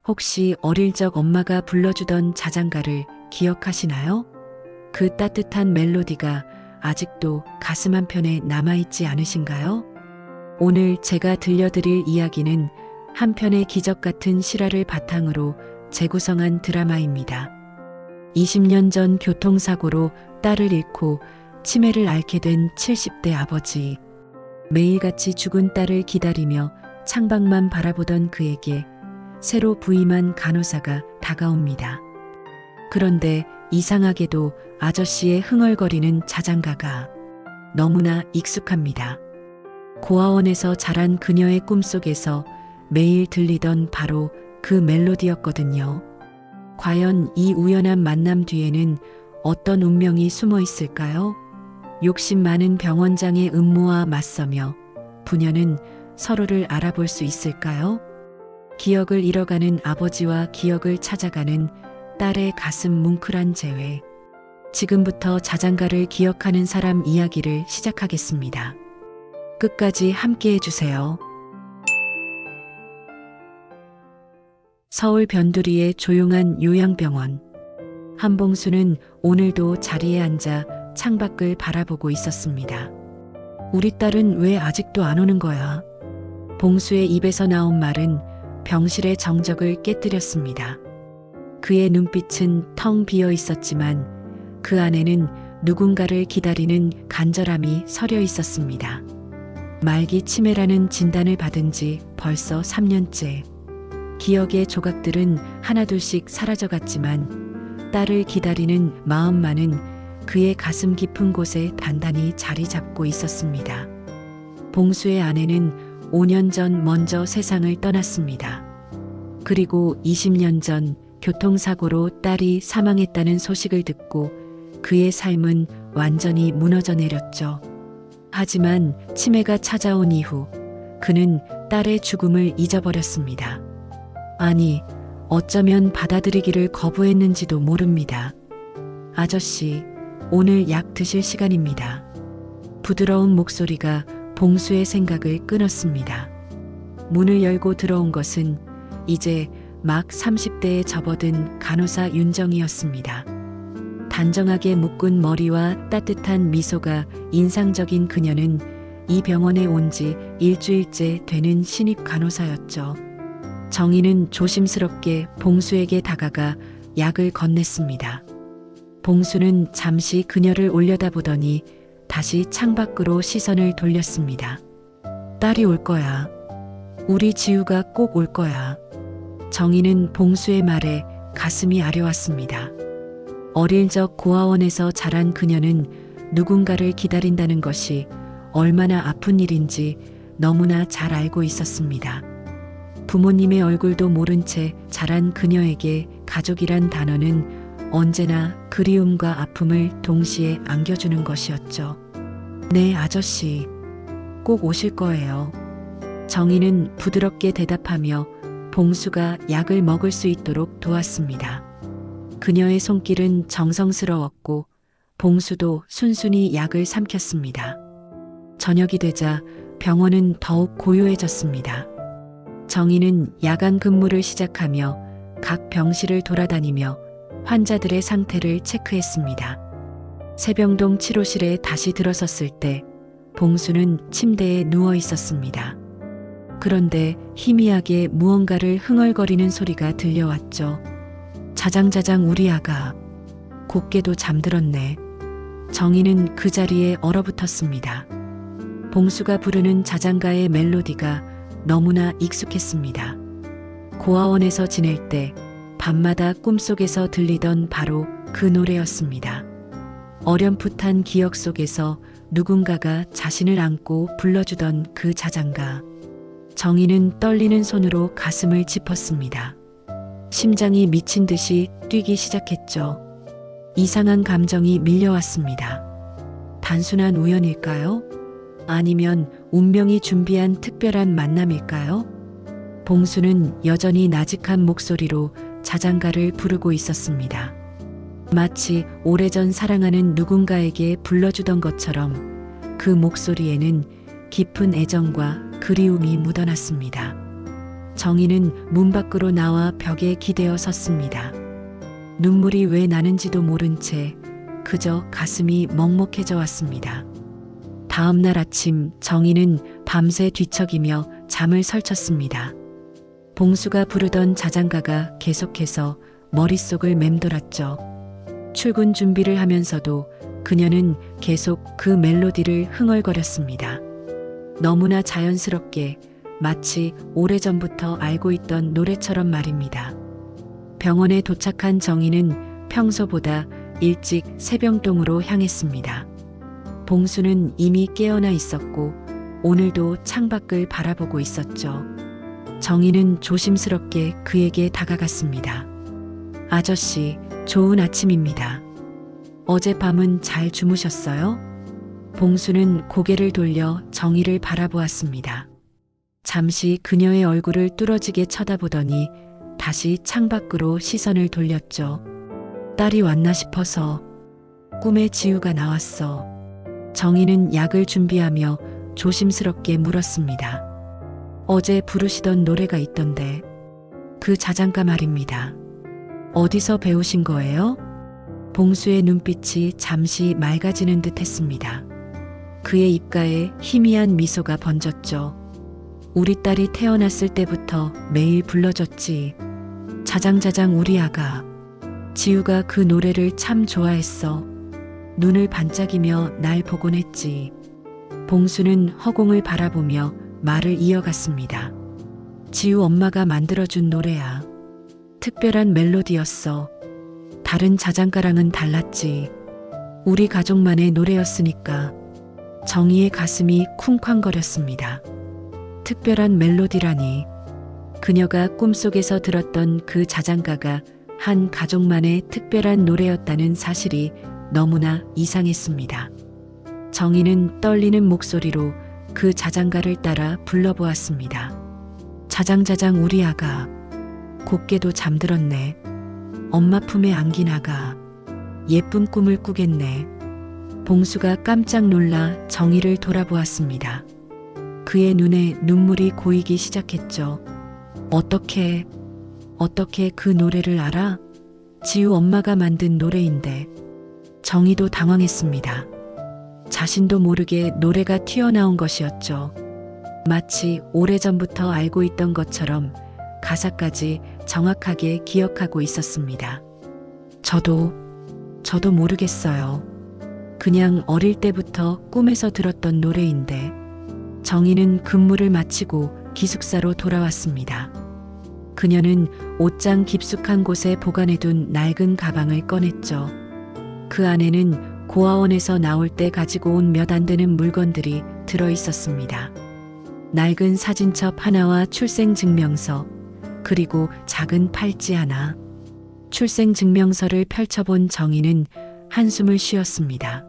혹시 어릴 적 엄마가 불러주던 자장가를 기억하시나요? 그 따뜻한 멜로디가 아직도 가슴 한편에 남아있지 않으신가요? 오늘 제가 들려드릴 이야기는 한 편의 기적 같은 실화를 바탕으로 재구성한 드라마입니다. 20년 전 교통사고로 딸을 잃고 치매를 앓게 된 70대 아버지. 매일같이 죽은 딸을 기다리며 창밖만 바라보던 그에게 새로 부임한 간호사가 다가옵니다. 그런데 이상하게도 아저씨의 흥얼거리는 자장가가 너무나 익숙합니다. 고아원에서 자란 그녀의 꿈속에서 매일 들리던 바로 그 멜로디였거든요. 과연 이 우연한 만남 뒤에는 어떤 운명이 숨어 있을까요? 욕심 많은 병원장의 음모와 맞서며 부녀는 서로를 알아볼 수 있을까요? 기억을 잃어가는 아버지와 기억을 찾아가는 딸의 가슴 뭉클한 재회. 지금부터 자장가를 기억하는 사람 이야기를 시작하겠습니다. 끝까지 함께 해주세요. 서울 변두리의 조용한 요양병원. 한봉수는 오늘도 자리에 앉아 창밖을 바라보고 있었습니다. 우리 딸은 왜 아직도 안 오는 거야? 봉수의 입에서 나온 말은 병실의 정적을 깨뜨렸습니다. 그의 눈빛은 텅 비어 있었지만 그 안에는 누군가를 기다리는 간절함이 서려 있었습니다. 말기 치매라는 진단을 받은 지 벌써 3년째. 기억의 조각들은 하나둘씩 사라져갔지만 딸을 기다리는 마음만은 그의 가슴 깊은 곳에 단단히 자리 잡고 있었습니다. 봉수의 아내는 5년 전 먼저 세상을 떠났습니다. 그리고 20년 전 교통사고로 딸이 사망했다는 소식을 듣고 그의 삶은 완전히 무너져 내렸죠. 하지만 치매가 찾아온 이후 그는 딸의 죽음을 잊어버렸습니다. 아니, 어쩌면 받아들이기를 거부했는지도 모릅니다. 아저씨, 오늘 약 드실 시간입니다. 부드러운 목소리가 봉수의 생각을 끊었습니다. 문을 열고 들어온 것은 이제 막 30대에 접어든 간호사 윤정이었습니다. 단정하게 묶은 머리와 따뜻한 미소가 인상적인 그녀는 이 병원에 온 지 일주일째 되는 신입 간호사였죠. 정희는 조심스럽게 봉수에게 다가가 약을 건넸습니다. 봉수는 잠시 그녀를 올려다보더니 다시 창밖으로 시선을 돌렸습니다. 딸이 올 거야. 우리 지우가 꼭 올 거야. 정희는 봉수의 말에 가슴이 아려왔습니다. 어릴 적 고아원에서 자란 그녀는 누군가를 기다린다는 것이 얼마나 아픈 일인지 너무나 잘 알고 있었습니다. 부모님의 얼굴도 모른 채 자란 그녀에게 가족이란 단어는 언제나 그리움과 아픔을 동시에 안겨주는 것이었죠. 네, 아저씨. 꼭 오실 거예요. 정희는 부드럽게 대답하며 봉수가 약을 먹을 수 있도록 도왔습니다. 그녀의 손길은 정성스러웠고 봉수도 순순히 약을 삼켰습니다. 저녁이 되자 병원은 더욱 고요해졌습니다. 정희는 야간 근무를 시작하며 각 병실을 돌아다니며 환자들의 상태를 체크했습니다. 세병동 치료실에 다시 들어섰을 때 봉수는 침대에 누워 있었습니다. 그런데 희미하게 무언가를 흥얼거리는 소리가 들려왔죠. 자장자장 우리 아가. 곱게도 잠들었네. 정희는 그 자리에 얼어붙었습니다. 봉수가 부르는 자장가의 멜로디가 너무나 익숙했습니다. 고아원에서 지낼 때 밤마다 꿈속에서 들리던 바로 그 노래였습니다. 어렴풋한 기억 속에서 누군가가 자신을 안고 불러주던 그 자장가. 정희는 떨리는 손으로 가슴을 짚었습니다. 심장이 미친 듯이 뛰기 시작했죠. 이상한 감정이 밀려왔습니다. 단순한 우연일까요? 아니면 운명이 준비한 특별한 만남일까요? 봉수는 여전히 나직한 목소리로 자장가를 부르고 있었습니다. 마치 오래전 사랑하는 누군가에게 불러주던 것처럼 그 목소리에는 깊은 애정과 그리움이 묻어났습니다. 정희는 문 밖으로 나와 벽에 기대어 섰습니다. 눈물이 왜 나는지도 모른 채 그저 가슴이 먹먹해져 왔습니다. 다음 날 아침 정희는 밤새 뒤척이며 잠을 설쳤습니다. 봉수가 부르던 자장가가 계속해서 머릿속을 맴돌았죠. 출근 준비를 하면서도 그녀는 계속 그 멜로디를 흥얼거렸습니다. 너무나 자연스럽게 마치 오래전부터 알고 있던 노래처럼 말입니다. 병원에 도착한 정희는 평소보다 일찍 새병동으로 향했습니다. 봉수는 이미 깨어나 있었고 오늘도 창밖을 바라보고 있었죠. 정희는 조심스럽게 그에게 다가갔습니다. 아저씨, 좋은 아침입니다. 어젯밤은 잘 주무셨어요? 봉수는 고개를 돌려 정희를 바라보았습니다. 잠시 그녀의 얼굴을 뚫어지게 쳐다보더니 다시 창밖으로 시선을 돌렸죠. 딸이 왔나 싶어서. 꿈에 지우가 나왔어. 정희는 약을 준비하며 조심스럽게 물었습니다. 어제 부르시던 노래가 있던데 그 자장가 말입니다. 어디서 배우신 거예요? 봉수의 눈빛이 잠시 맑아지는 듯 했습니다. 그의 입가에 희미한 미소가 번졌죠. 우리 딸이 태어났을 때부터 매일 불러줬지. 자장자장 우리 아가. 지우가 그 노래를 참 좋아했어. 눈을 반짝이며 날 보곤 했지. 봉수는 허공을 바라보며 말을 이어갔습니다. 지우 엄마가 만들어준 노래야. 특별한 멜로디였어. 다른 자장가랑은 달랐지. 우리 가족만의 노래였으니까. 정희의 가슴이 쿵쾅거렸습니다. 특별한 멜로디라니. 그녀가 꿈속에서 들었던 그 자장가가 한 가족만의 특별한 노래였다는 사실이 너무나 이상했습니다. 정희는 떨리는 목소리로 그 자장가를 따라 불러보았습니다. 자장자장 우리 아가. 곱게도 잠들었네. 엄마 품에 안긴 아가. 예쁜 꿈을 꾸겠네. 봉수가 깜짝 놀라 정희를 돌아보았습니다. 그의 눈에 눈물이 고이기 시작했죠. 어떻게 그 노래를 알아? 지우 엄마가 만든 노래인데. 정희도 당황했습니다. 자신도 모르게 노래가 튀어나온 것이었죠. 마치 오래전부터 알고 있던 것처럼 가사까지 정확하게 기억하고 있었습니다. 저도 모르겠어요. 그냥 어릴 때부터 꿈에서 들었던 노래인데. 정희는 근무를 마치고 기숙사로 돌아왔습니다. 그녀는 옷장 깊숙한 곳에 보관해둔 낡은 가방을 꺼냈죠. 그 안에는 고아원에서 나올 때 가지고 온 몇 안 되는 물건들이 들어 있었습니다. 낡은 사진첩 하나와 출생증명서, 그리고 작은 팔찌 하나. 출생증명서를 펼쳐본 정희는 한숨을 쉬었습니다.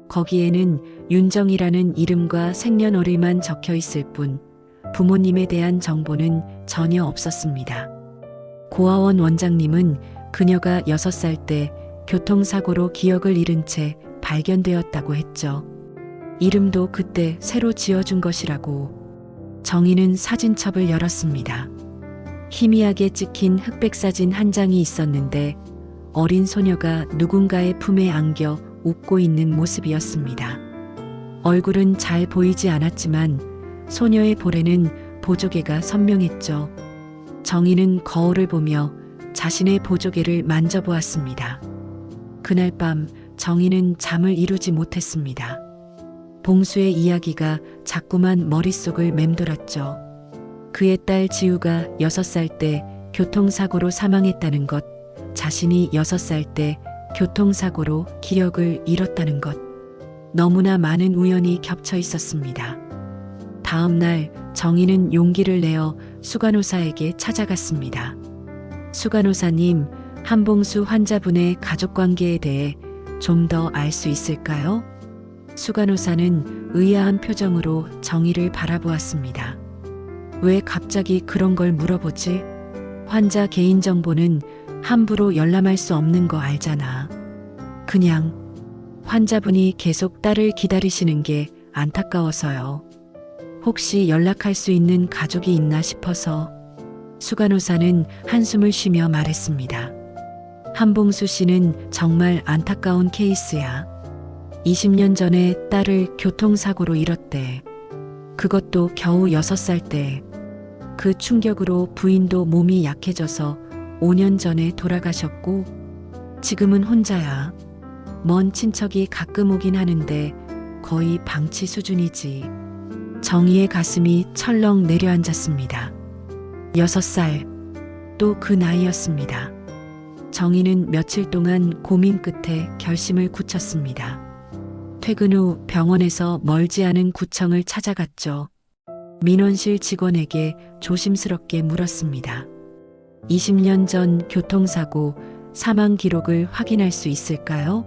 거기에는 윤정이라는 이름과 생년월일만 적혀 있을 뿐 부모님에 대한 정보는 전혀 없었습니다. 고아원 원장님은 그녀가 6살 때 교통사고로 기억을 잃은 채 발견되었다고 했죠. 이름도 그때 새로 지어준 것이라고. 정희는 사진첩을 열었습니다. 희미하게 찍힌 흑백 사진 한 장이 있었는데 어린 소녀가 누군가의 품에 안겨 웃고 있는 모습이었습니다. 얼굴은 잘 보이지 않았지만 소녀의 볼에는 보조개가 선명했죠. 정희는 거울을 보며 자신의 보조개를 만져보았습니다. 그날 밤 정희는 잠을 이루지 못했습니다. 봉수의 이야기가 자꾸만 머릿속을 맴돌았죠. 그의 딸 지우가 6살 때 교통사고로 사망했다는 것, 자신이 6살 때 교통사고로 기억을 잃었다는 것. 너무나 많은 우연이 겹쳐 있었습니다. 다음 날 정희는 용기를 내어 수간호사에게 찾아갔습니다. 수간호사님, 한봉수 환자분의 가족관계에 대해 좀 더 알 수 있을까요? 수간호사는 의아한 표정으로 정희를 바라보았습니다. 왜 갑자기 그런 걸 물어보지? 환자 개인정보는 함부로 열람할 수 없는 거 알잖아. 그냥 환자분이 계속 딸을 기다리시는 게 안타까워서요. 혹시 연락할 수 있는 가족이 있나 싶어서. 수간호사는 한숨을 쉬며 말했습니다. 한봉수 씨는 정말 안타까운 케이스야. 20년 전에 딸을 교통사고로 잃었대. 그것도 겨우 6살 때. 그 충격으로 부인도 몸이 약해져서 5년 전에 돌아가셨고 지금은 혼자야. 먼 친척이 가끔 오긴 하는데 거의 방치 수준이지. 정희의 가슴이 철렁 내려앉았습니다. 6살. 또 그 나이였습니다. 정희는 며칠 동안 고민 끝에 결심을 굳혔습니다. 퇴근 후 병원에서 멀지 않은 구청을 찾아갔죠. 민원실 직원에게 조심스럽게 물었습니다. 20년 전 교통사고 사망 기록을 확인할 수 있을까요?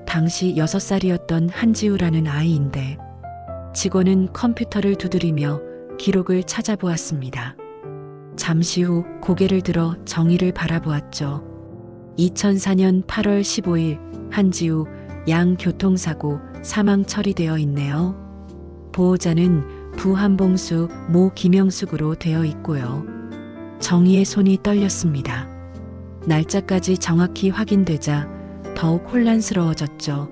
당시 6살이었던 한지우라는 아이인데. 직원은 컴퓨터를 두드리며 기록을 찾아보았습니다. 잠시 후 고개를 들어 정희를 바라보았죠. 2004년 8월 15일 한지우 양 교통사고 사망 처리되어 있네요. 보호자는 부한봉수 모 김영숙으로 되어 있고요. 정희의 손이 떨렸습니다. 날짜까지 정확히 확인되자 더욱 혼란스러워졌죠.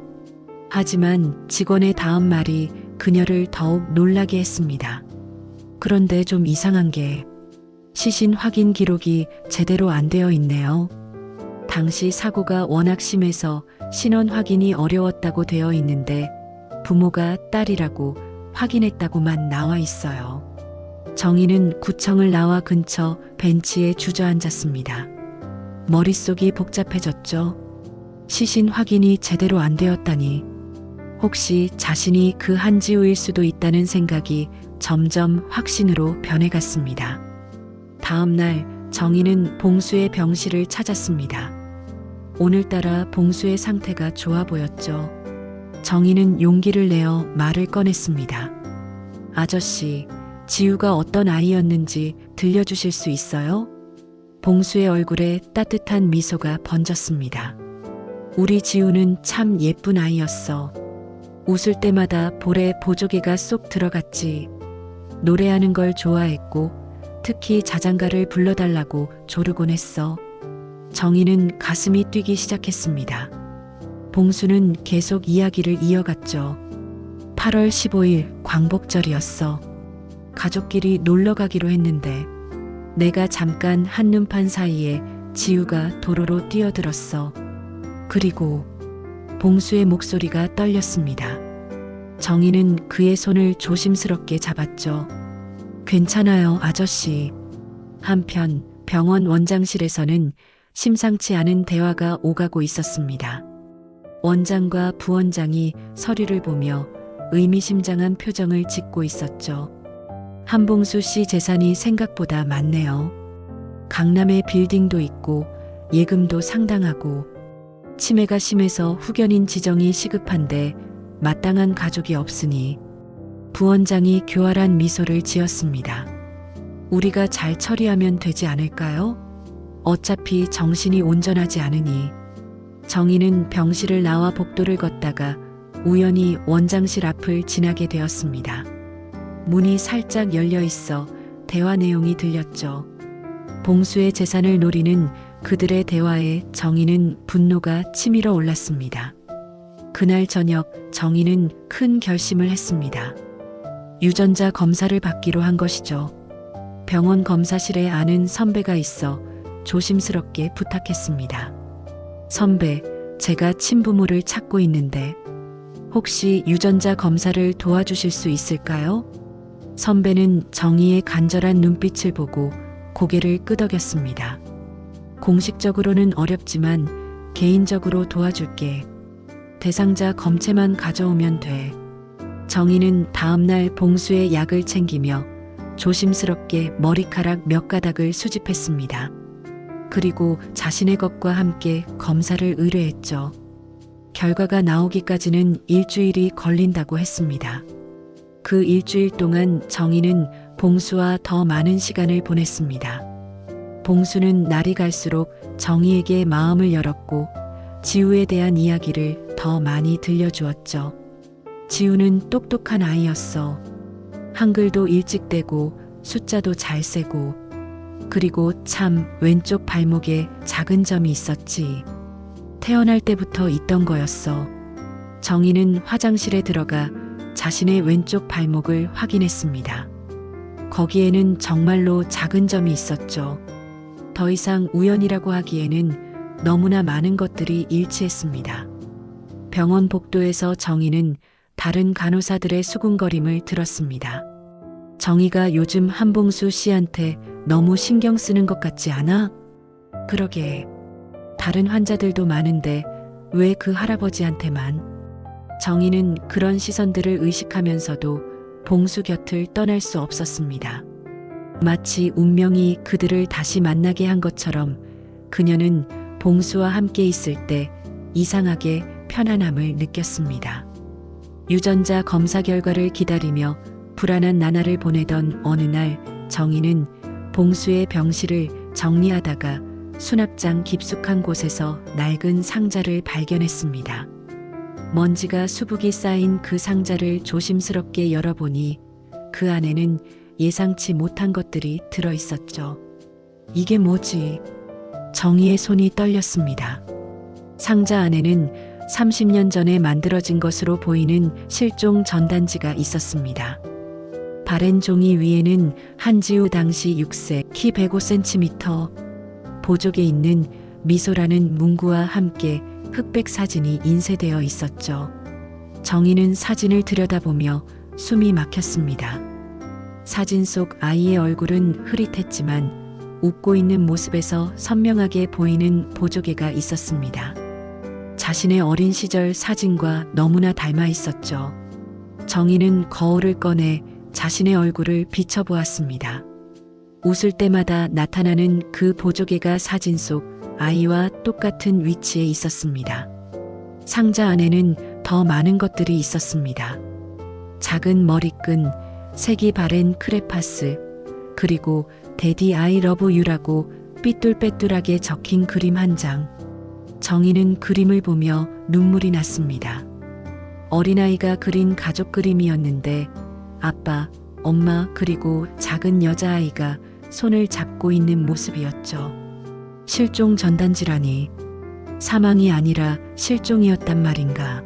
하지만 직원의 다음 말이 그녀를 더욱 놀라게 했습니다. 그런데 좀 이상한 게 시신 확인 기록이 제대로 안 되어 있네요. 당시 사고가 워낙 심해서 신원 확인이 어려웠다고 되어 있는데 부모가 딸이라고 확인했다고만 나와 있어요. 정희는 구청을 나와 근처 벤치에 주저앉았습니다. 머릿속이 복잡해졌죠. 시신 확인이 제대로 안 되었다니. 혹시 자신이 그 한지우일 수도 있다는 생각이 점점 확신으로 변해갔습니다. 다음 날 정희는 봉수의 병실을 찾았습니다. 오늘따라 봉수의 상태가 좋아 보였죠. 정희는 용기를 내어 말을 꺼냈습니다. 아저씨, 지우가 어떤 아이였는지 들려주실 수 있어요? 봉수의 얼굴에 따뜻한 미소가 번졌습니다. 우리 지우는 참 예쁜 아이였어. 웃을 때마다 볼에 보조개가 쏙 들어갔지. 노래하는 걸 좋아했고 특히 자장가를 불러달라고 조르곤 했어. 정희는 가슴이 뛰기 시작했습니다. 봉수는 계속 이야기를 이어갔죠. 8월 15일 광복절이었어. 가족끼리 놀러 가기로 했는데 내가 잠깐 한눈판 사이에 지우가 도로로 뛰어들었어. 그리고 봉수의 목소리가 떨렸습니다. 정희는 그의 손을 조심스럽게 잡았죠. 괜찮아요, 아저씨. 한편 병원 원장실에서는 심상치 않은 대화가 오가고 있었습니다. 원장과 부원장이 서류를 보며 의미심장한 표정을 짓고 있었죠. 한봉수 씨 재산이 생각보다 많네요. 강남에 빌딩도 있고 예금도 상당하고 치매가 심해서 후견인 지정이 시급한데 마땅한 가족이 없으니. 부원장이 교활한 미소를 지었습니다. 우리가 잘 처리하면 되지 않을까요? 어차피 정신이 온전하지 않으니. 정희는 병실을 나와 복도를 걷다가 우연히 원장실 앞을 지나게 되었습니다. 문이 살짝 열려 있어 대화 내용이 들렸죠. 봉수의 재산을 노리는 그들의 대화에 정희는 분노가 치밀어 올랐습니다. 그날 저녁 정희는 큰 결심을 했습니다. 유전자 검사를 받기로 한 것이죠. 병원 검사실에 아는 선배가 있어 조심스럽게 부탁했습니다. 선배, 제가 친부모를 찾고 있는데 혹시 유전자 검사를 도와주실 수 있을까요? 선배는 정희의 간절한 눈빛을 보고 고개를 끄덕였습니다. 공식적으로는 어렵지만 개인적으로 도와줄게. 대상자 검체만 가져오면 돼. 정희는 다음날 봉수의 약을 챙기며 조심스럽게 머리카락 몇 가닥을 수집했습니다. 그리고 자신의 것과 함께 검사를 의뢰했죠. 결과가 나오기까지는 일주일이 걸린다고 했습니다. 그 일주일 동안 정희는 봉수와 더 많은 시간을 보냈습니다. 봉수는 날이 갈수록 정희에게 마음을 열었고 지우에 대한 이야기를 더 많이 들려주었죠. 지우는 똑똑한 아이였어. 한글도 일찍 떼고 숫자도 잘 세고 그리고 참 왼쪽 발목에 작은 점이 있었지. 태어날 때부터 있던 거였어. 정희는 화장실에 들어가 자신의 왼쪽 발목을 확인했습니다. 거기에는 정말로 작은 점이 있었죠. 더 이상 우연이라고 하기에는 너무나 많은 것들이 일치했습니다. 병원 복도에서 정희는 다른 간호사들의 수군거림을 들었습니다. 정희가 요즘 한봉수 씨한테 너무 신경 쓰는 것 같지 않아? 그러게. 다른 환자들도 많은데 왜 그 할아버지한테만? 정희는 그런 시선들을 의식하면서도 봉수 곁을 떠날 수 없었습니다. 마치 운명이 그들을 다시 만나게 한 것처럼 그녀는 봉수와 함께 있을 때 이상하게 편안함을 느꼈습니다. 유전자 검사 결과를 기다리며 불안한 나날을 보내던 어느 날 정희는 봉수의 병실을 정리하다가 수납장 깊숙한 곳에서 낡은 상자를 발견했습니다. 먼지가 수북이 쌓인 그 상자를 조심스럽게 열어보니 그 안에는 예상치 못한 것들이 들어 있었죠. 이게 뭐지? 정희의 손이 떨렸습니다. 상자 안에는 30년 전에 만들어진 것으로 보이는 실종 전단지가 있었습니다. 바랜 종이 위에는 한지우 당시 6세, 키 105cm, 보조개 있는 미소라는 문구와 함께 흑백 사진이 인쇄되어 있었죠. 정희는 사진을 들여다보며 숨이 막혔습니다. 사진 속 아이의 얼굴은 흐릿했지만 웃고 있는 모습에서 선명하게 보이는 보조개가 있었습니다. 자신의 어린 시절 사진과 너무나 닮아 있었죠. 정희는 거울을 꺼내 자신의 얼굴을 비춰보았습니다. 웃을 때마다 나타나는 그 보조개가 사진 속 아이와 똑같은 위치에 있었습니다. 상자 안에는 더 많은 것들이 있었습니다. 작은 머리끈, 색이 바랜 크레파스, 그리고 데디 아이 러브 유라고 삐뚤빼뚤하게 적힌 그림 한 장. 정희는 그림을 보며 눈물이 났습니다. 어린아이가 그린 가족 그림이었는데 아빠, 엄마 그리고 작은 여자아이가 손을 잡고 있는 모습이었죠. 실종 전단지라니. 사망이 아니라 실종이었단 말인가.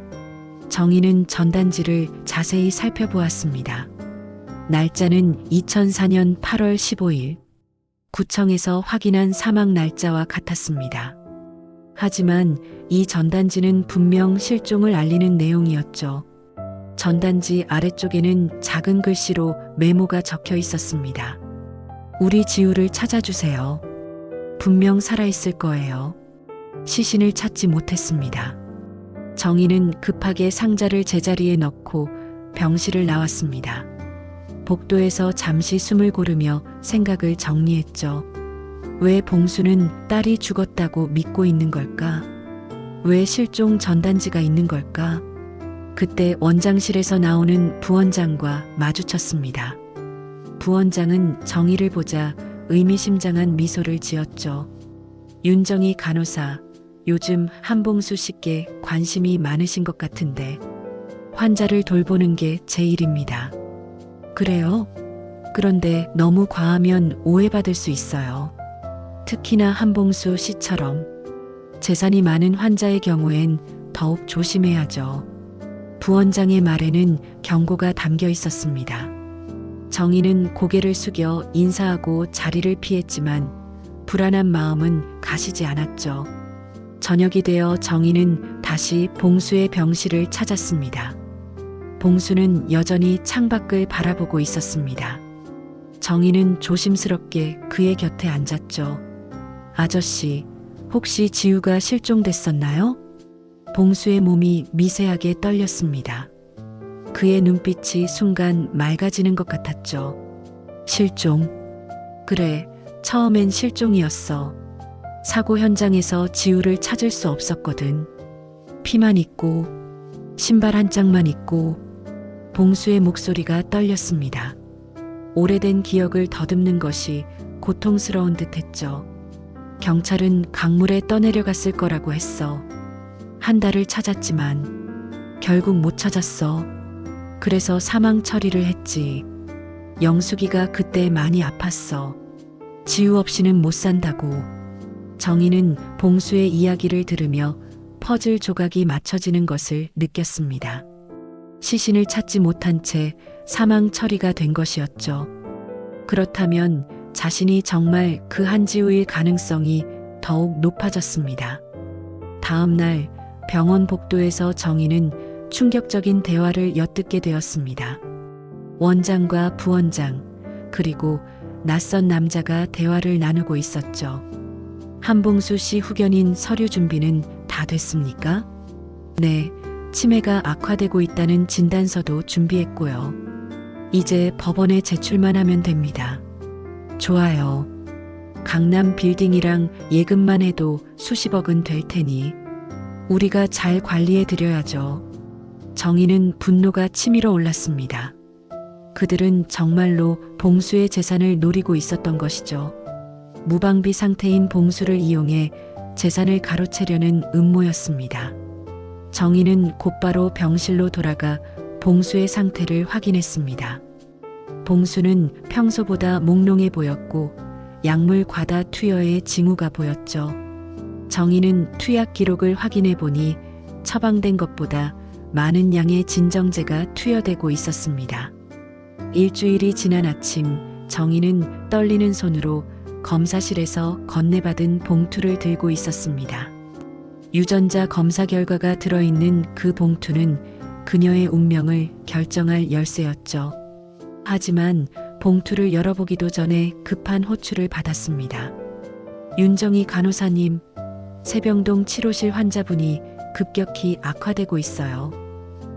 정희는 전단지를 자세히 살펴보았습니다. 날짜는 2004년 8월 15일. 구청에서 확인한 사망 날짜와 같았습니다. 하지만 이 전단지는 분명 실종을 알리는 내용이었죠. 전단지 아래쪽에는 작은 글씨로 메모가 적혀 있었습니다. 우리 지우를 찾아주세요. 분명 살아있을 거예요. 시신을 찾지 못했습니다. 정희는 급하게 상자를 제자리에 넣고 병실을 나왔습니다. 복도에서 잠시 숨을 고르며 생각을 정리했죠. 왜 봉수는 딸이 죽었다고 믿고 있는 걸까? 왜 실종 전단지가 있는 걸까? 그때 원장실에서 나오는 부원장과 마주쳤습니다. 부원장은 정희를 보자 의미심장한 미소를 지었죠. 윤정희 간호사, 요즘 한봉수 씨께 관심이 많으신 것 같은데 환자를 돌보는 게 제 일입니다. 그래요? 그런데 너무 과하면 오해받을 수 있어요. 특히나 한봉수 씨처럼 재산이 많은 환자의 경우엔 더욱 조심해야죠. 부원장의 말에는 경고가 담겨 있었습니다. 정희는 고개를 숙여 인사하고 자리를 피했지만 불안한 마음은 가시지 않았죠. 저녁이 되어 정희는 다시 봉수의 병실을 찾았습니다. 봉수는 여전히 창밖을 바라보고 있었습니다. 정희는 조심스럽게 그의 곁에 앉았죠. 아저씨, 혹시 지우가 실종됐었나요? 봉수의 몸이 미세하게 떨렸습니다. 그의 눈빛이 순간 맑아지는 것 같았죠. 실종. 그래, 처음엔 실종이었어. 사고 현장에서 지우를 찾을 수 없었거든. 피만 있고, 신발 한 짝만 있고. 봉수의 목소리가 떨렸습니다. 오래된 기억을 더듬는 것이 고통스러운 듯 했죠. 경찰은 강물에 떠내려갔을 거라고 했어. 한 달을 찾았지만 결국 못 찾았어. 그래서 사망 처리를 했지. 영숙이가 그때 많이 아팠어. 지우 없이는 못 산다고. 정희는 봉수의 이야기를 들으며 퍼즐 조각이 맞춰지는 것을 느꼈습니다. 시신을 찾지 못한 채 사망 처리가 된 것이었죠. 그렇다면 자신이 정말 그 한지우일 가능성이 더욱 높아졌습니다. 다음 날 병원 복도에서 정희는 충격적인 대화를 엿듣게 되었습니다. 원장과 부원장, 그리고 낯선 남자가 대화를 나누고 있었죠. 한봉수 씨 후견인 서류 준비는 다 됐습니까? 네, 치매가 악화되고 있다는 진단서도 준비했고요. 이제 법원에 제출만 하면 됩니다. 좋아요. 강남 빌딩이랑 예금만 해도 수십억은 될 테니 우리가 잘 관리해 드려야죠. 정희는 분노가 치밀어 올랐습니다. 그들은 정말로 봉수의 재산을 노리고 있었던 것이죠. 무방비 상태인 봉수를 이용해 재산을 가로채려는 음모였습니다. 정희는 곧바로 병실로 돌아가 봉수의 상태를 확인했습니다. 봉수는 평소보다 몽롱해 보였고 약물 과다 투여의 징후가 보였죠. 정희는 투약 기록을 확인해 보니 처방된 것보다 많은 양의 진정제가 투여되고 있었습니다. 일주일이 지난 아침, 정희는 떨리는 손으로 검사실에서 건네받은 봉투를 들고 있었습니다. 유전자 검사 결과가 들어있는 그 봉투는 그녀의 운명을 결정할 열쇠였죠. 하지만 봉투를 열어보기도 전에 급한 호출을 받았습니다. 윤정희 간호사님, 세병동 치료실 환자분이 급격히 악화되고 있어요.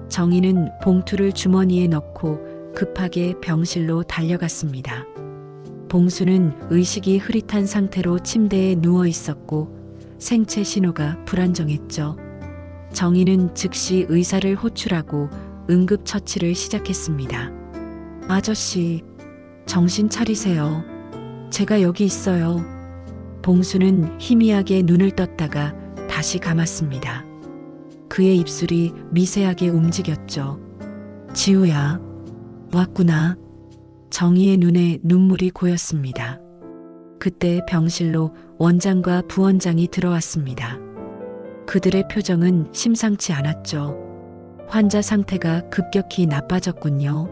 정희는 봉투를 주머니에 넣고 급하게 병실로 달려갔습니다. 봉수는 의식이 흐릿한 상태로 침대에 누워 있었고 생체 신호가 불안정했죠. 정희는 즉시 의사를 호출하고 응급처치를 시작했습니다. 아저씨, 정신 차리세요. 제가 여기 있어요. 봉수는 희미하게 눈을 떴다가 다시 감았습니다. 그의 입술이 미세하게 움직였죠. 지우야, 왔구나. 정희의 눈에 눈물이 고였습니다. 그때 병실로 원장과 부원장이 들어왔습니다. 그들의 표정은 심상치 않았죠. 환자 상태가 급격히 나빠졌군요.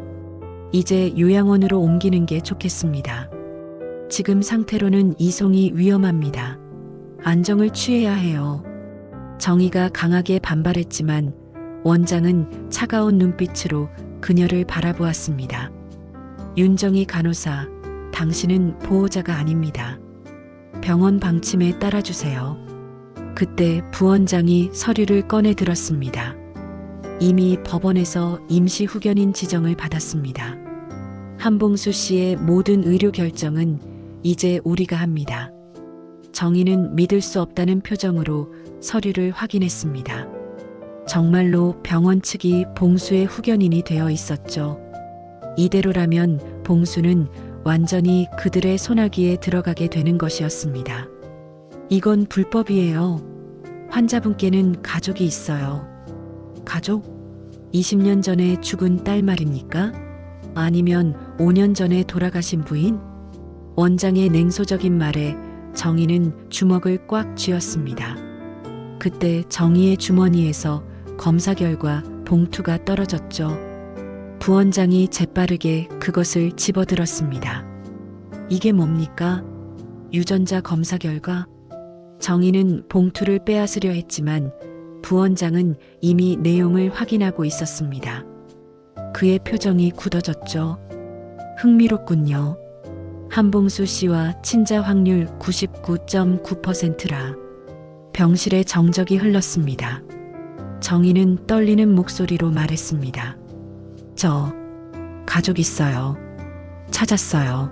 이제 요양원으로 옮기는 게 좋겠습니다. 지금 상태로는 이송이 위험합니다. 안정을 취해야 해요. 정희가 강하게 반발했지만 원장은 차가운 눈빛으로 그녀를 바라보았습니다. 윤정희 간호사, 당신은 보호자가 아닙니다. 병원 방침에 따라주세요. 그때 부원장이 서류를 꺼내 들었습니다. 이미 법원에서 임시 후견인 지정을 받았습니다. 한봉수 씨의 모든 의료 결정은 이제 우리가 합니다. 정희는 믿을 수 없다는 표정으로 서류를 확인했습니다. 정말로 병원 측이 봉수의 후견인이 되어 있었죠. 이대로라면 봉수는 완전히 그들의 손아귀에 들어가게 되는 것이었습니다. 이건 불법이에요. 환자분께는 가족이 있어요. 가족? 20년 전에 죽은 딸 말입니까? 아니면 5년 전에 돌아가신 부인? 원장의 냉소적인 말에 정희는 주먹을 꽉 쥐었습니다. 그때 정희의 주머니에서 검사 결과 봉투가 떨어졌죠. 부원장이 재빠르게 그것을 집어들었습니다. 이게 뭡니까? 유전자 검사 결과? 정희는 봉투를 빼앗으려 했지만 부원장은 이미 내용을 확인하고 있었습니다. 그의 표정이 굳어졌죠. 흥미롭군요. 한봉수 씨와 친자 확률 99.9%라. 병실에 정적이 흘렀습니다. 정희는 떨리는 목소리로 말했습니다. 저 가족 있어요. 찾았어요.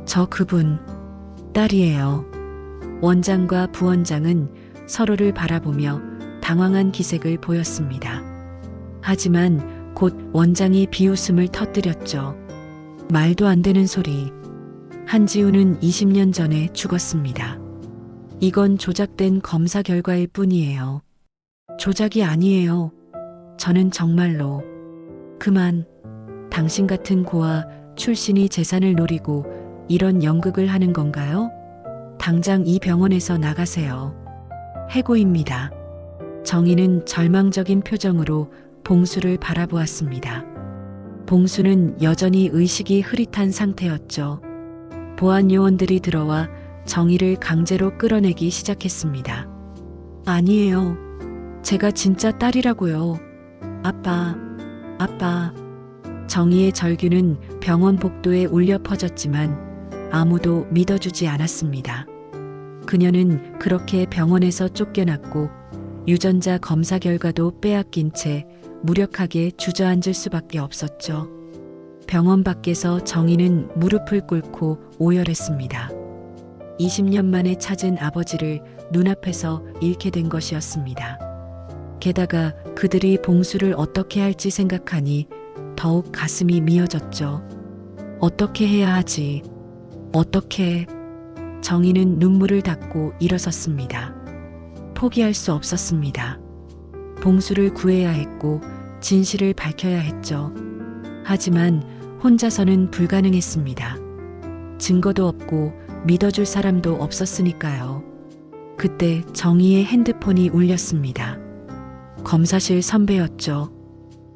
저 그분 딸이에요. 원장과 부원장은 서로를 바라보며 당황한 기색을 보였습니다. 하지만 곧 원장이 비웃음을 터뜨렸죠. 말도 안 되는 소리. 한지우는 20년 전에 죽었습니다. 이건 조작된 검사 결과일 뿐이에요. 조작이 아니에요. 저는 정말로. 그만. 당신 같은 고아 출신이 재산을 노리고 이런 연극을 하는 건가요? 당장 이 병원에서 나가세요. 해고입니다. 정희는 절망적인 표정으로 봉수를 바라보았습니다. 봉수는 여전히 의식이 흐릿한 상태였죠. 보안 요원들이 들어와 정희를 강제로 끌어내기 시작했습니다. 아니에요. 제가 진짜 딸이라고요. 아빠, 아빠. 정희의 절규는 병원 복도에 울려 퍼졌지만 아무도 믿어주지 않았습니다. 그녀는 그렇게 병원에서 쫓겨났고 유전자 검사 결과도 빼앗긴 채 무력하게 주저앉을 수밖에 없었죠. 병원 밖에서 정희는 무릎을 꿇고 오열했습니다. 20년 만에 찾은 아버지를 눈앞에서 잃게 된 것이었습니다. 게다가 그들이 봉수를 어떻게 할지 생각하니 더욱 가슴이 미어졌죠. 어떻게 해야 하지? 어떻게? 정희는 눈물을 닦고 일어섰습니다. 포기할 수 없었습니다. 봉수를 구해야 했고 진실을 밝혀야 했죠. 하지만 혼자서는 불가능했습니다. 증거도 없고 믿어줄 사람도 없었으니까요. 그때 정희의 핸드폰이 울렸습니다. 검사실 선배였죠.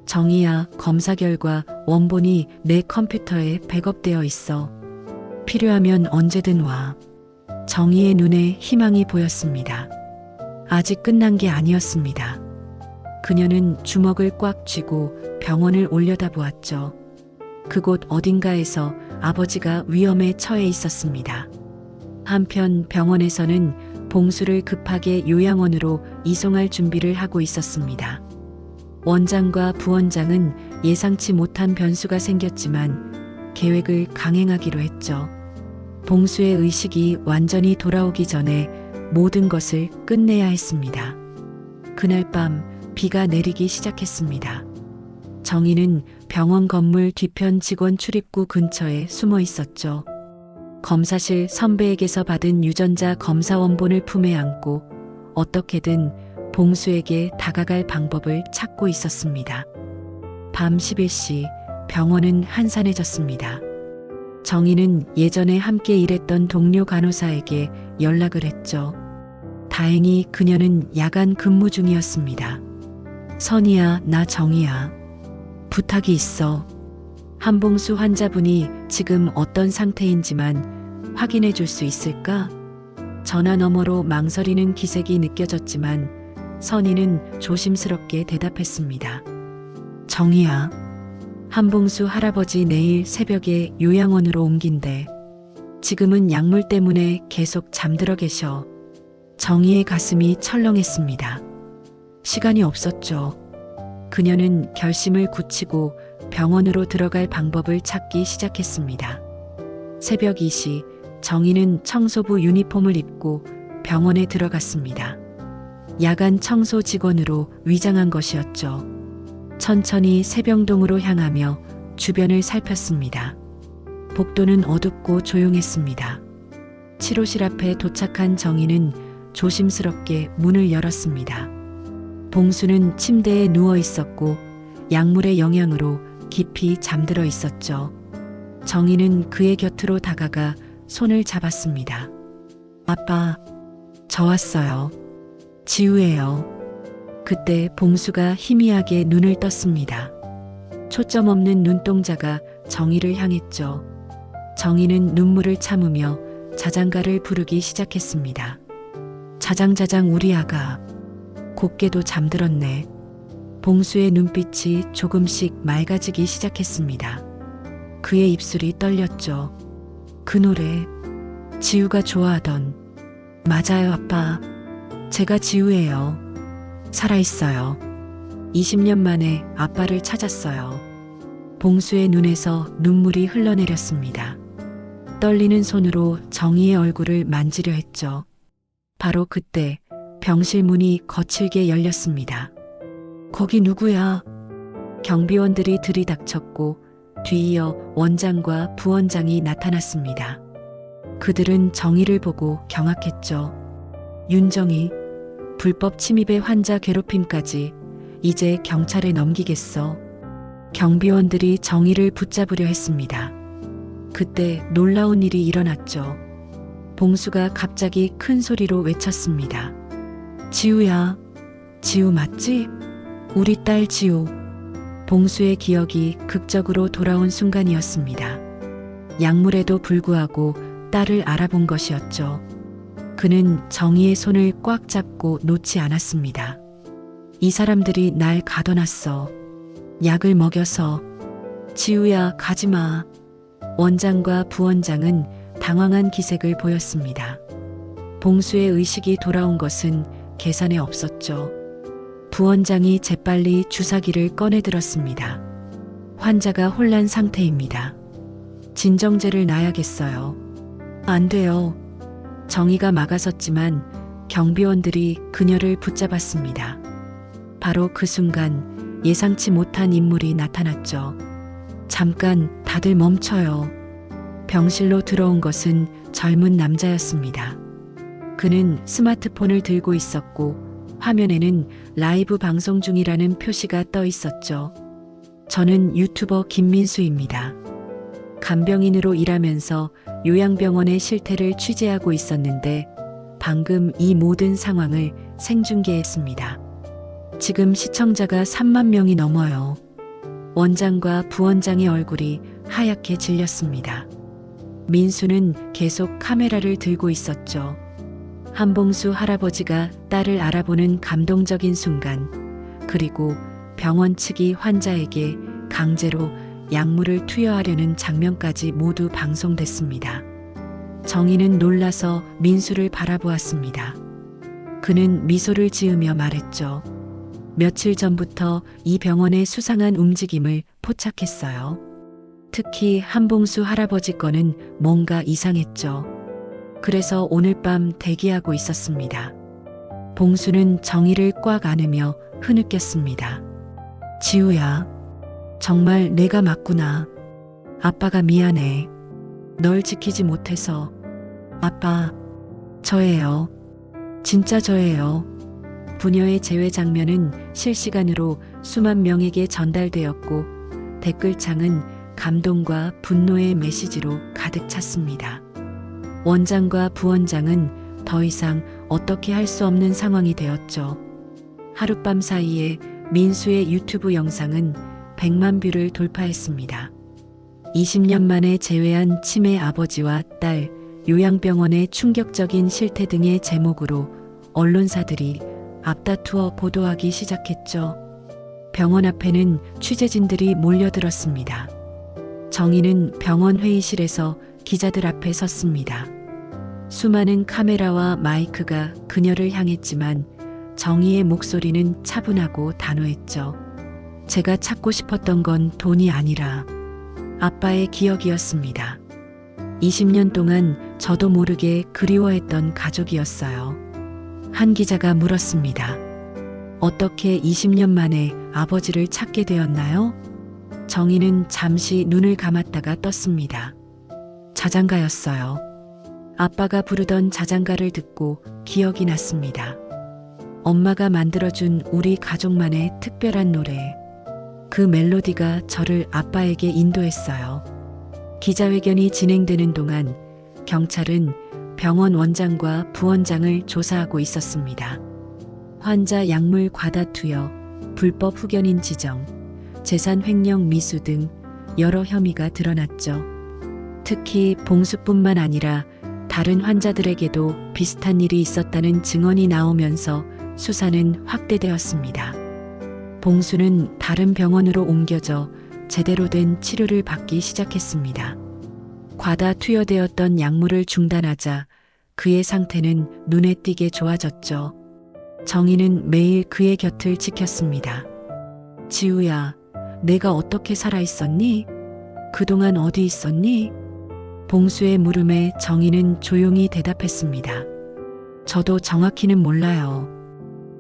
정희야, 검사 결과 원본이 내 컴퓨터에 백업되어 있어. 필요하면 언제든 와. 정희의 눈에 희망이 보였습니다. 아직 끝난 게 아니었습니다. 그녀는 주먹을 꽉 쥐고 병원을 올려다보았죠. 그곳 어딘가에서 아버지가 위험에 처해 있었습니다. 한편 병원에서는 봉수를 급하게 요양원으로 이송할 준비를 하고 있었습니다. 원장과 부원장은 예상치 못한 변수가 생겼지만 계획을 강행하기로 했죠. 봉수의 의식이 완전히 돌아오기 전에 모든 것을 끝내야 했습니다. 그날 밤 비가 내리기 시작했습니다. 정희는 병원 건물 뒤편 직원 출입구 근처에 숨어 있었죠. 검사실 선배에게서 받은 유전자 검사 원본을 품에 안고 어떻게든 봉수에게 다가갈 방법을 찾고 있었습니다. 밤 11시 병원은 한산해졌습니다. 정희는 예전에 함께 일했던 동료 간호사에게 연락을 했죠. 다행히 그녀는 야간 근무 중이었습니다. 선이야, 나 정희야. 부탁이 있어. 한봉수 환자분이 지금 어떤 상태인지만 확인해 줄 수 있을까? 전화 너머로 망설이는 기색이 느껴졌지만 선희는 조심스럽게 대답했습니다. 정희야, 한봉수 할아버지 내일 새벽에 요양원으로 옮긴대. 지금은 약물 때문에 계속 잠들어 계셔. 정희의 가슴이 철렁했습니다. 시간이 없었죠. 그녀는 결심을 굳히고 병원으로 들어갈 방법을 찾기 시작했습니다. 새벽 2시 정희는 청소부 유니폼을 입고 병원에 들어갔습니다. 야간 청소 직원으로 위장한 것이었죠. 천천히 세병동으로 향하며 주변을 살폈습니다. 복도는 어둡고 조용했습니다. 치료실 앞에 도착한 정희는 조심스럽게 문을 열었습니다. 봉수는 침대에 누워 있었고 약물의 영향으로 깊이 잠들어 있었죠. 정희는 그의 곁으로 다가가 손을 잡았습니다. 아빠, 저 왔어요. 지우예요. 그때 봉수가 희미하게 눈을 떴습니다. 초점 없는 눈동자가 정희를 향했죠. 정희는 눈물을 참으며 자장가를 부르기 시작했습니다. 자장자장 우리 아가. 곱게도 잠들었네. 봉수의 눈빛이 조금씩 맑아지기 시작했습니다. 그의 입술이 떨렸죠. 그 노래, 지우가 좋아하던. 맞아요, 아빠. 제가 지우예요. 살아있어요. 20년 만에 아빠를 찾았어요. 봉수의 눈에서 눈물이 흘러내렸습니다. 떨리는 손으로 정희의 얼굴을 만지려 했죠. 바로 그때 병실 문이 거칠게 열렸습니다. 거기 누구야? 경비원들이 들이닥쳤고 뒤이어 원장과 부원장이 나타났습니다. 그들은 정희를 보고 경악했죠. 윤정희, 불법 침입의 환자 괴롭힘까지 이제 경찰에 넘기겠어. 경비원들이 정희를 붙잡으려 했습니다. 그때 놀라운 일이 일어났죠. 봉수가 갑자기 큰 소리로 외쳤습니다. 지우야, 지우 맞지? 우리 딸 지우. 봉수의 기억이 극적으로 돌아온 순간이었습니다. 약물에도 불구하고 딸을 알아본 것이었죠. 그는 정희의 손을 꽉 잡고 놓지 않았습니다. 이 사람들이 날 가둬놨어. 약을 먹여서. 지우야, 가지마. 원장과 부원장은 당황한 기색을 보였습니다. 봉수의 의식이 돌아온 것은 계산에 없었죠. 부원장이 재빨리 주사기를 꺼내들었습니다. 환자가 혼란 상태입니다. 진정제를 놔야겠어요. 안 돼요. 정희가 막아섰지만 경비원들이 그녀를 붙잡았습니다. 바로 그 순간 예상치 못한 인물이 나타났죠. 잠깐 다들 멈춰요. 병실로 들어온 것은 젊은 남자였습니다. 그는 스마트폰을 들고 있었고 화면에는 라이브 방송 중이라는 표시가 떠 있었죠. 저는 유튜버 김민수입니다. 간병인으로 일하면서 요양병원의 실태를 취재하고 있었는데 방금 이 모든 상황을 생중계했습니다. 지금 시청자가 3만 명이 넘어요. 원장과 부원장의 얼굴이 하얗게 질렸습니다. 민수는 계속 카메라를 들고 있었죠. 한봉수 할아버지가 딸을 알아보는 감동적인 순간, 그리고 병원 측이 환자에게 강제로 약물을 투여하려는 장면까지 모두 방송됐습니다. 정희는 놀라서 민수를 바라보았습니다. 그는 미소를 지으며 말했죠. 며칠 전부터 이 병원의 수상한 움직임을 포착했어요. 특히 한봉수 할아버지 거는 뭔가 이상했죠. 그래서 오늘 밤 대기하고 있었습니다. 봉수는 정희를 꽉 안으며 흐느꼈습니다. 지우야, 정말 내가 맞구나. 아빠가 미안해. 널 지키지 못해서. 아빠, 저예요. 진짜 저예요. 부녀의 재회 장면은 실시간으로 수만 명에게 전달되었고 댓글창은 감동과 분노의 메시지로 가득 찼습니다. 원장과 부원장은 더 이상 어떻게 할 수 없는 상황이 되었죠. 하룻밤 사이에 민수의 유튜브 영상은 100만 뷰를 돌파했습니다. 20년 만에 재회한 치매 아버지와 딸, 요양병원의 충격적인 실태 등의 제목으로 언론사들이 앞다투어 보도하기 시작했죠. 병원 앞에는 취재진들이 몰려들었습니다. 정희는 병원 회의실에서 기자들 앞에 섰습니다. 수많은 카메라와 마이크가 그녀를 향했지만 정희의 목소리는 차분하고 단호했죠. 제가 찾고 싶었던 건 돈이 아니라 아빠의 기억이었습니다. 20년 동안 저도 모르게 그리워했던 가족이었어요. 한 기자가 물었습니다. 어떻게 20년 만에 아버지를 찾게 되었나요? 정희는 잠시 눈을 감았다가 떴습니다. 자장가였어요. 아빠가 부르던 자장가를 듣고 기억이 났습니다. 엄마가 만들어준 우리 가족만의 특별한 노래. 그 멜로디가 저를 아빠에게 인도했어요. 기자회견이 진행되는 동안 경찰은 병원 원장과 부원장을 조사하고 있었습니다. 환자 약물 과다 투여, 불법 후견인 지정, 재산 횡령 미수 등 여러 혐의가 드러났죠. 특히 봉수뿐만 아니라 다른 환자들에게도 비슷한 일이 있었다는 증언이 나오면서 수사는 확대되었습니다. 봉수는 다른 병원으로 옮겨져 제대로 된 치료를 받기 시작했습니다. 과다 투여되었던 약물을 중단하자 그의 상태는 눈에 띄게 좋아졌죠. 정희는 매일 그의 곁을 지켰습니다. 지우야, 내가 어떻게 살아있었니? 그동안 어디 있었니? 봉수의 물음에 정희는 조용히 대답했습니다. 저도 정확히는 몰라요.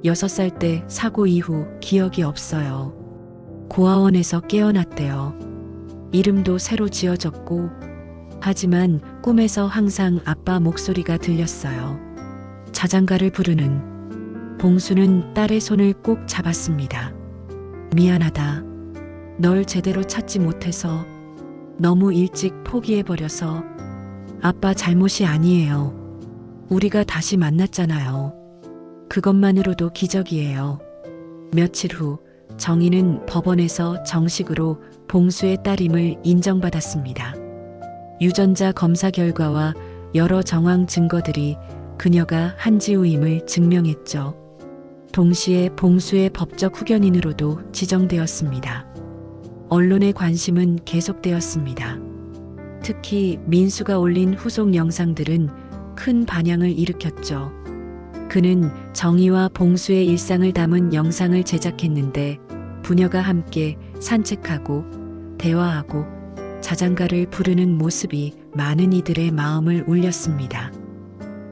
6살 때 사고 이후 기억이 없어요. 고아원에서 깨어났대요. 이름도 새로 지어졌고, 하지만 꿈에서 항상 아빠 목소리가 들렸어요. 자장가를 부르는. 봉수는 딸의 손을 꼭 잡았습니다. 미안하다. 널 제대로 찾지 못해서. 너무 일찍 포기해버려서. 아빠 잘못이 아니에요. 우리가 다시 만났잖아요. 그것만으로도 기적이에요. 며칠 후 정희는 법원에서 정식으로 봉수의 딸임을 인정받았습니다. 유전자 검사 결과와 여러 정황 증거들이 그녀가 한지우임을 증명했죠. 동시에 봉수의 법적 후견인으로도 지정되었습니다. 언론의 관심은 계속되었습니다. 특히 민수가 올린 후속 영상들은 큰 반향을 일으켰죠. 그는 정희와 봉수의 일상을 담은 영상을 제작했는데 부녀가 함께 산책하고 대화하고 자장가를 부르는 모습이 많은 이들의 마음을 울렸습니다.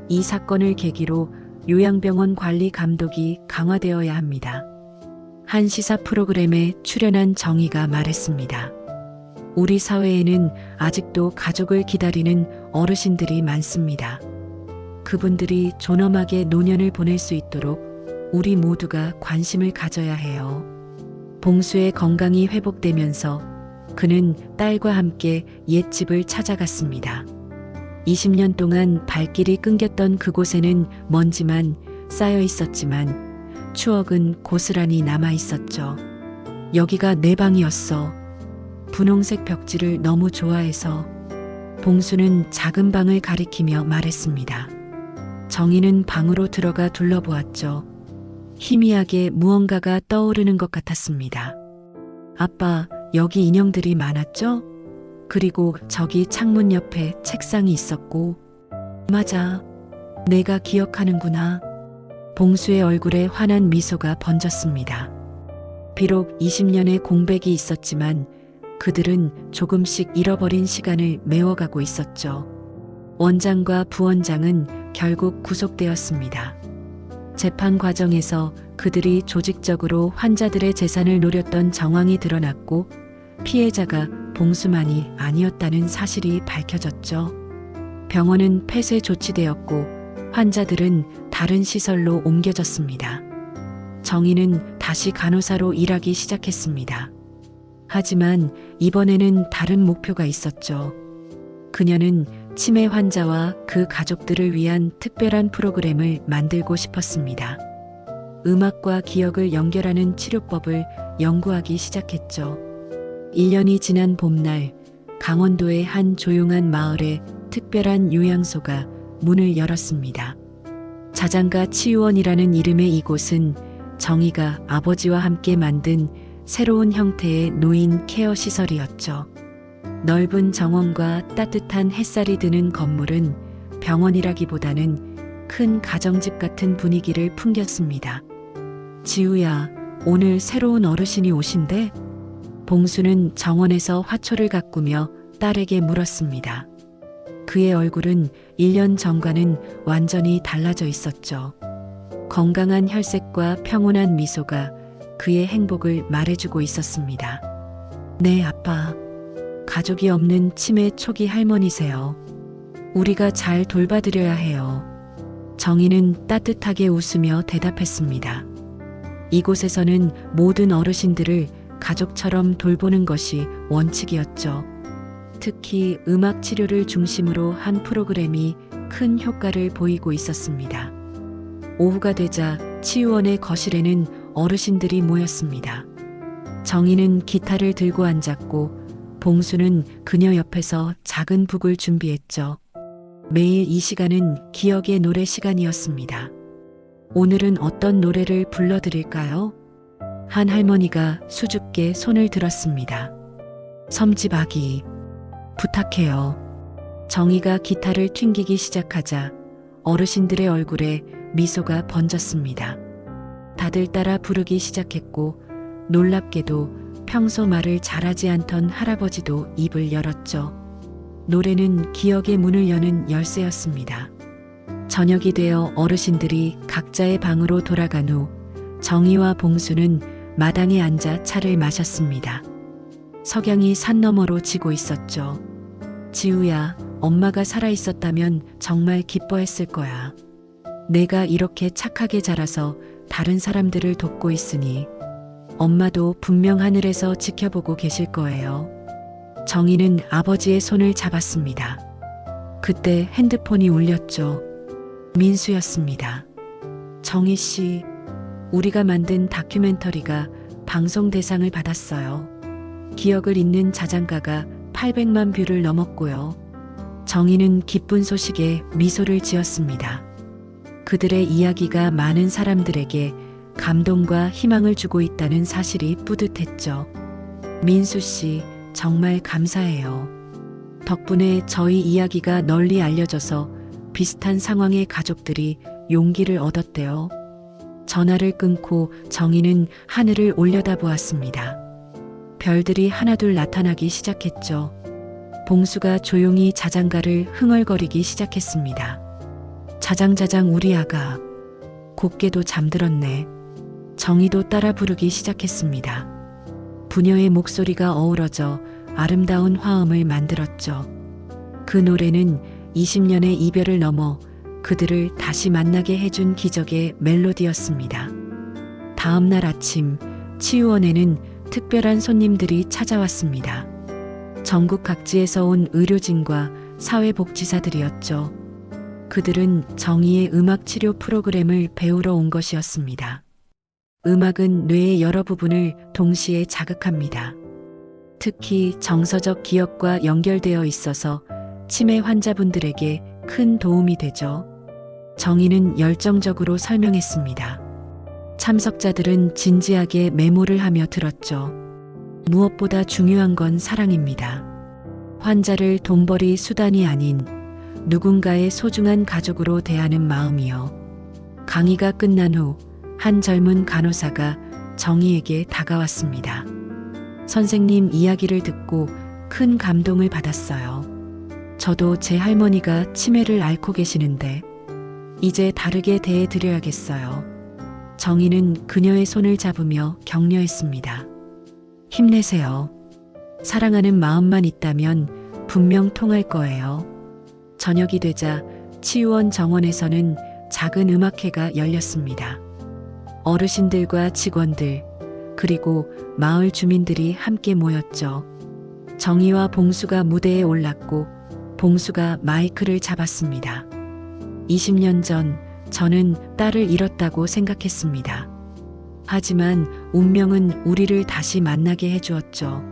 이 사건을 계기로 요양병원 관리 감독이 강화되어야 합니다. 한 시사 프로그램에 출연한 정희가 말했습니다. 우리 사회에는 아직도 가족을 기다리는 어르신들이 많습니다. 그분들이 존엄하게 노년을 보낼 수 있도록 우리 모두가 관심을 가져야 해요. 봉수의 건강이 회복되면서 그는 딸과 함께 옛집을 찾아갔습니다. 20년 동안 발길이 끊겼던 그곳에는 먼지만 쌓여 있었지만 추억은 고스란히 남아 있었죠. 여기가 내 방이었어. 분홍색 벽지를 너무 좋아해서. 봉수는 작은 방을 가리키며 말했습니다. 정희는 방으로 들어가 둘러보았죠. 희미하게 무언가가 떠오르는 것 같았습니다. 아빠, 여기 인형들이 많았죠? 그리고 저기 창문 옆에 책상이 있었고. 맞아. 내가 기억하는구나. 봉수의 얼굴에 환한 미소가 번졌습니다. 비록 20년의 공백이 있었지만 그들은 조금씩 잃어버린 시간을 메워가고 있었죠. 원장과 부원장은 결국 구속되었습니다. 재판 과정에서 그들이 조직적으로 환자들의 재산을 노렸던 정황이 드러났고 피해자가 봉수만이 아니었다는 사실이 밝혀졌죠. 병원은 폐쇄 조치되었고 환자들은 다른 시설로 옮겨졌습니다. 정희는 다시 간호사로 일하기 시작했습니다. 하지만 이번에는 다른 목표가 있었죠. 그녀는 치매 환자와 그 가족들을 위한 특별한 프로그램을 만들고 싶었습니다. 음악과 기억을 연결하는 치료법을 연구하기 시작했죠. 1년이 지난 봄날, 강원도의 한 조용한 마을에 특별한 요양소가 문을 열었습니다. 자장가 치유원이라는 이름의 이곳은 정희가 아버지와 함께 만든 새로운 형태의 노인 케어 시설이었죠. 넓은 정원과 따뜻한 햇살이 드는 건물은 병원이라기보다는 큰 가정집 같은 분위기를 풍겼습니다. 지우야, 오늘 새로운 어르신이 오신대? 봉수는 정원에서 화초를 가꾸며 딸에게 물었습니다. 그의 얼굴은 1년 전과는 완전히 달라져 있었죠. 건강한 혈색과 평온한 미소가 그의 행복을 말해주고 있었습니다. 네, 아빠. 가족이 없는 치매 초기 할머니세요. 우리가 잘 돌봐드려야 해요. 정희는 따뜻하게 웃으며 대답했습니다. 이곳에서는 모든 어르신들을 가족처럼 돌보는 것이 원칙이었죠. 특히 음악 치료를 중심으로 한 프로그램이 큰 효과를 보이고 있었습니다. 오후가 되자 치유원의 거실에는 어르신들이 모였습니다. 정희는 기타를 들고 앉았고 봉수는 그녀 옆에서 작은 북을 준비했죠. 매일 이 시간은 기억의 노래 시간이었습니다. 오늘은 어떤 노래를 불러드릴까요? 한 할머니가 수줍게 손을 들었습니다. 섬지박이. 부탁해요. 정희가 기타를 튕기기 시작하자 어르신들의 얼굴에 미소가 번졌습니다. 다들 따라 부르기 시작했고 놀랍게도 평소 말을 잘하지 않던 할아버지도 입을 열었죠. 노래는 기억의 문을 여는 열쇠였습니다. 저녁이 되어 어르신들이 각자의 방으로 돌아간 후 정희와 봉수는 마당에 앉아 차를 마셨습니다. 석양이 산 너머로 지고 있었죠. 지우야, 엄마가 살아있었다면 정말 기뻐했을 거야. 내가 이렇게 착하게 자라서 다른 사람들을 돕고 있으니 엄마도 분명 하늘에서 지켜보고 계실 거예요. 정희는 아버지의 손을 잡았습니다. 그때 핸드폰이 울렸죠. 민수였습니다. 정희 씨, 우리가 만든 다큐멘터리가 방송 대상을 받았어요. 기억을 잇는 자장가가 800만 뷰를 넘었고요. 정희는 기쁜 소식에 미소를 지었습니다. 그들의 이야기가 많은 사람들에게 감동과 희망을 주고 있다는 사실이 뿌듯했죠. 민수 씨, 정말 감사해요. 덕분에 저희 이야기가 널리 알려져서 비슷한 상황의 가족들이 용기를 얻었대요. 전화를 끊고 정희는 하늘을 올려다보았습니다. 별들이 하나둘 나타나기 시작했죠. 봉수가 조용히 자장가를 흥얼거리기 시작했습니다. 자장자장 우리 아가. 곱게도 잠들었네. 정희도 따라 부르기 시작했습니다. 부녀의 목소리가 어우러져 아름다운 화음을 만들었죠. 그 노래는 20년의 이별을 넘어 그들을 다시 만나게 해준 기적의 멜로디였습니다. 다음 날 아침, 치유원에는 특별한 손님들이 찾아왔습니다. 전국 각지에서 온 의료진과 사회복지사들이었죠. 그들은 정희의 음악 치료 프로그램을 배우러 온 것이었습니다. 음악은 뇌의 여러 부분을 동시에 자극합니다. 특히 정서적 기억과 연결되어 있어서 치매 환자분들에게 큰 도움이 되죠. 정희는 열정적으로 설명했습니다. 참석자들은 진지하게 메모를 하며 들었죠. 무엇보다 중요한 건 사랑입니다. 환자를 돈벌이 수단이 아닌 누군가의 소중한 가족으로 대하는 마음이요. 강의가 끝난 후 한 젊은 간호사가 정희에게 다가왔습니다. 선생님 이야기를 듣고 큰 감동을 받았어요. 저도 제 할머니가 치매를 앓고 계시는데 이제 다르게 대해드려야겠어요. 정희는 그녀의 손을 잡으며 격려했습니다. 힘내세요. 사랑하는 마음만 있다면 분명 통할 거예요. 저녁이 되자 치유원 정원에서는 작은 음악회가 열렸습니다. 어르신들과 직원들, 그리고 마을 주민들이 함께 모였죠. 정희와 봉수가 무대에 올랐고 봉수가 마이크를 잡았습니다. 20년 전 저는 딸을 잃었다고 생각했습니다. 하지만 운명은 우리를 다시 만나게 해주었죠.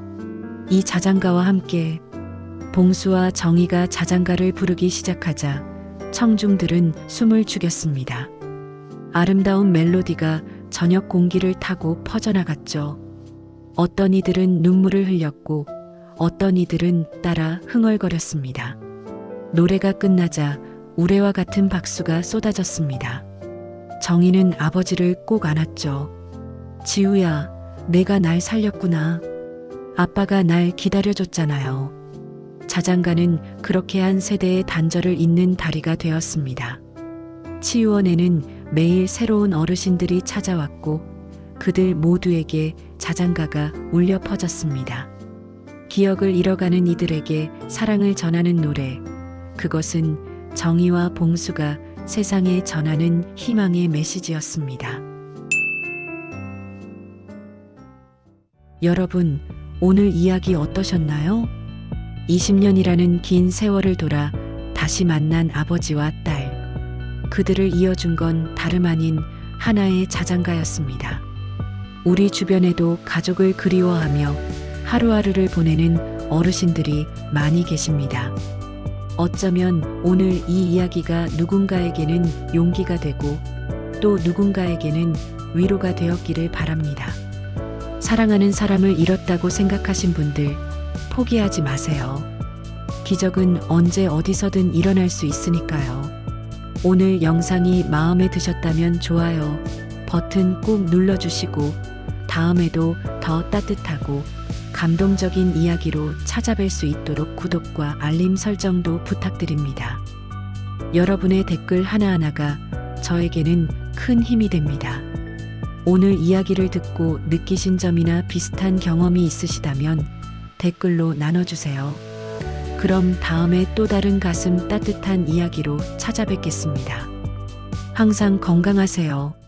이 자장가와 함께 봉수와 정희가 자장가를 부르기 시작하자 청중들은 숨을 죽였습니다. 아름다운 멜로디가 저녁 공기를 타고 퍼져나갔죠. 어떤 이들은 눈물을 흘렸고 어떤 이들은 따라 흥얼거렸습니다. 노래가 끝나자 우레와 같은 박수가 쏟아졌습니다. 정희는 아버지를 꼭 안았죠. 지우야, 내가 날 살렸구나. 아빠가 날 기다려줬잖아요. 자장가는 그렇게 한 세대의 단절을 잇는 다리가 되었습니다. 치유원에는 매일 새로운 어르신들이 찾아왔고 그들 모두에게 자장가가 울려 퍼졌습니다. 기억을 잃어가는 이들에게 사랑을 전하는 노래, 그것은 정희와 봉수가 세상에 전하는 희망의 메시지였습니다. 여러분, 오늘 이야기 어떠셨나요? 20년이라는 긴 세월을 돌아 다시 만난 아버지와 딸. 그들을 이어준 건 다름 아닌 하나의 자장가였습니다. 우리 주변에도 가족을 그리워하며 하루하루를 보내는 어르신들이 많이 계십니다. 어쩌면 오늘 이 이야기가 누군가에게는 용기가 되고 또 누군가에게는 위로가 되었기를 바랍니다. 사랑하는 사람을 잃었다고 생각하신 분들, 포기하지 마세요. 기적은 언제 어디서든 일어날 수 있으니까요. 오늘 영상이 마음에 드셨다면 좋아요 버튼 꾹 눌러주시고 다음에도 더 따뜻하고 감동적인 이야기로 찾아뵐 수 있도록 구독과 알림 설정도 부탁드립니다. 여러분의 댓글 하나하나가 저에게는 큰 힘이 됩니다. 오늘 이야기를 듣고 느끼신 점이나 비슷한 경험이 있으시다면 댓글로 나눠주세요. 그럼 다음에 또 다른 가슴 따뜻한 이야기로 찾아뵙겠습니다. 항상 건강하세요.